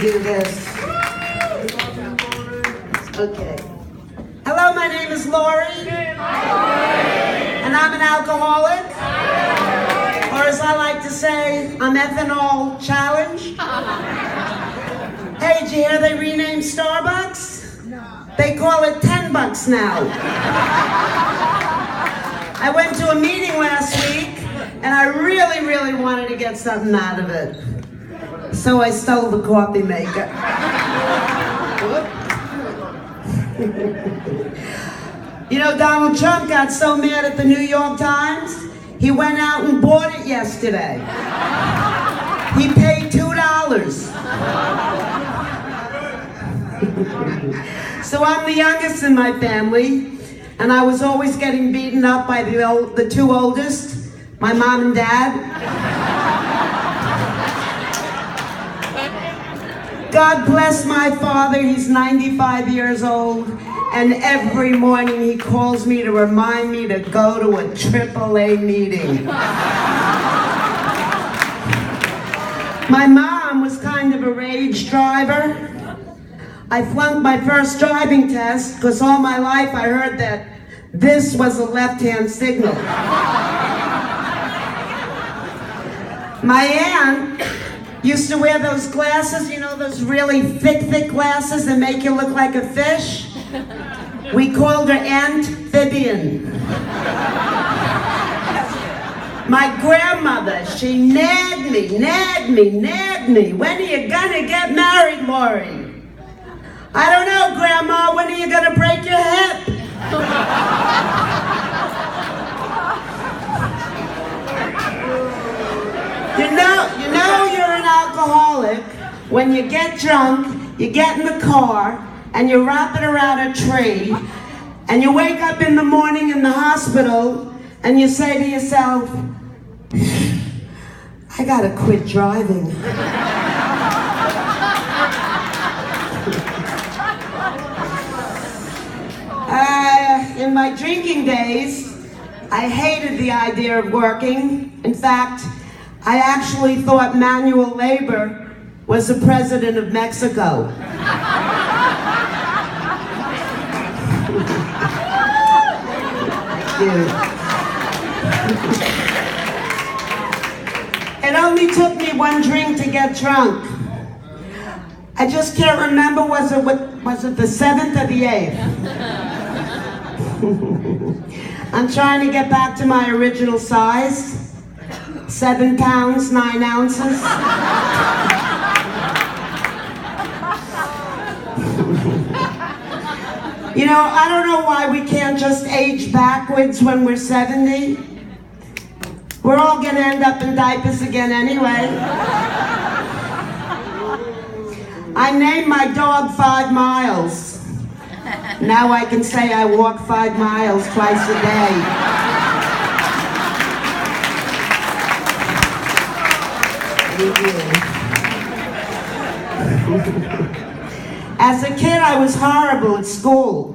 do this. Okay. Hello, my name is Laurie. And I'm an alcoholic. Or as I like to say, I'm ethanol challenged. Hey, did you hear they renamed Starbucks? They call it $10 now. I went to a meeting last week, and I really wanted to get something out of it. So I stole the coffee maker. You know, Donald Trump got so mad at the New York Times, he went out and bought it yesterday. He paid $2. So I'm the youngest in my family, and I was always getting beaten up by the two oldest, my mom and dad. God bless my father, he's 95 years old, and every morning he calls me to remind me to go to a AAA meeting. My mom was kind of a rage driver. I flunked my first driving test because all my life I heard that this was a left-hand signal. My aunt used to wear those glasses, you know, those really thick glasses that make you look like a fish. We called her Amphibian. My grandmother, she nagged me. When are you gonna get married, Laurie? I don't know, Grandma, when are you gonna break your hip? You know you're an alcoholic when you get drunk, you get in the car, and you wrap it around a tree, and you wake up in the morning in the hospital, and you say to yourself, I gotta quit driving. In my drinking days, I hated the idea of working. In fact, I actually thought manual labor was the president of Mexico. It only took me one drink to get drunk. I just can't remember, was it the 7th or the 8th? I'm trying to get back to my original size. 7 pounds, 9 ounces. You know, I don't know why we can't just age backwards when we're 70. We're all gonna end up in diapers again anyway. I named my dog 5 Miles. Now I can say I walk 5 miles twice a day. As a kid, I was horrible at school.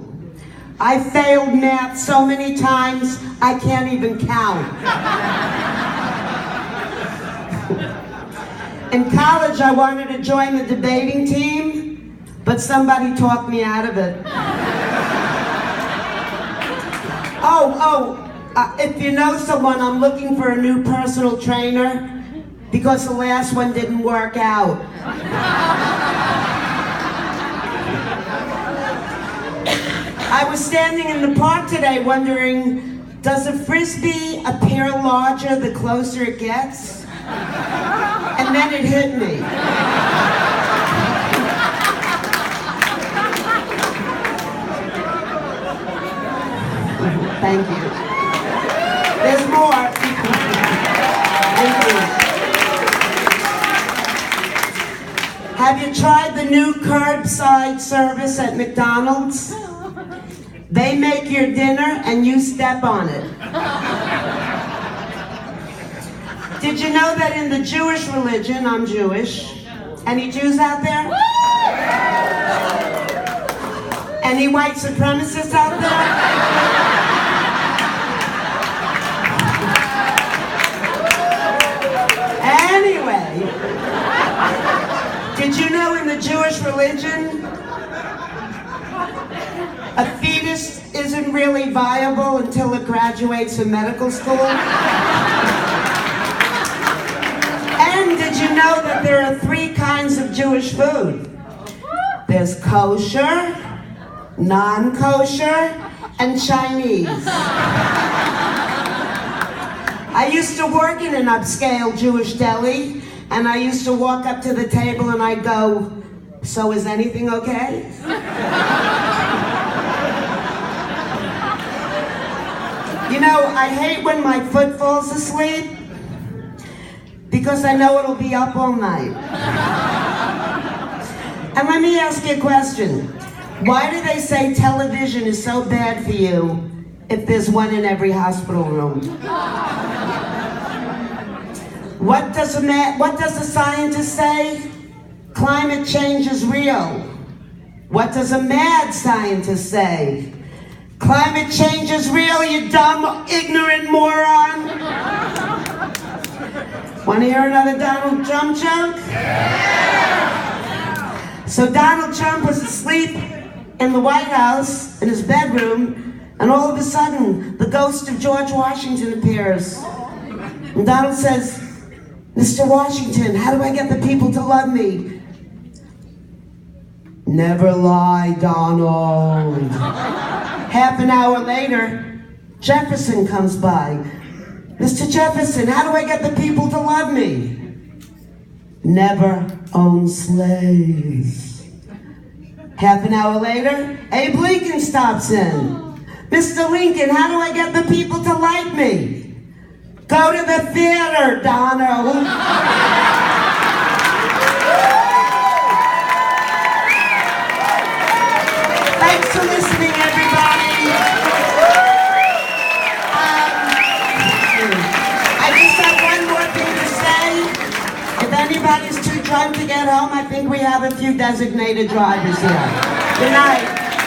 I failed math so many times, I can't even count. In college, I wanted to join the debating team, but somebody talked me out of it. If you know someone, I'm looking for a new personal trainer because the last one didn't work out. I was standing in the park today wondering, does a frisbee appear larger the closer it gets? And then it hit me. Thank you. There's more. Thank you. Have you tried the new curbside service at McDonald's? They make your dinner and you step on it. Did you know that in the Jewish religion, I'm Jewish, any Jews out there? Any white supremacists out there? Anyway, did you know in the really viable until it graduates from medical school. And did you know that there are 3 kinds of Jewish food? There's kosher, non-kosher, and Chinese. I used to work in an upscale Jewish deli, and I used to walk up to the table and I'd go, "So is anything okay?" You know, I hate when my foot falls asleep because I know it'll be up all night. And let me ask you a question. Why do they say television is so bad for you if there's one in every hospital room? What does a scientist say? Climate change is real. What does a mad scientist say? Climate change is real, you dumb, ignorant moron. Want to hear another Donald Trump joke? So Donald Trump was asleep in the White House, in his bedroom, and all of a sudden, the ghost of George Washington appears. And Donald says, "Mr. Washington, how do I get the people to love me?" "Never lie, Donald." Half an hour later, Jefferson comes by. "Mr. Jefferson, how do I get the people to love me?" "Never own slaves." Half an hour later, Abe Lincoln stops in. "Mr. Lincoln, how do I get the people to like me?" "Go to the theater, Donald." Thanks for listening, everybody. I just have one more thing to say. If anybody's too drunk to get home, I think we have a few designated drivers here. Good night.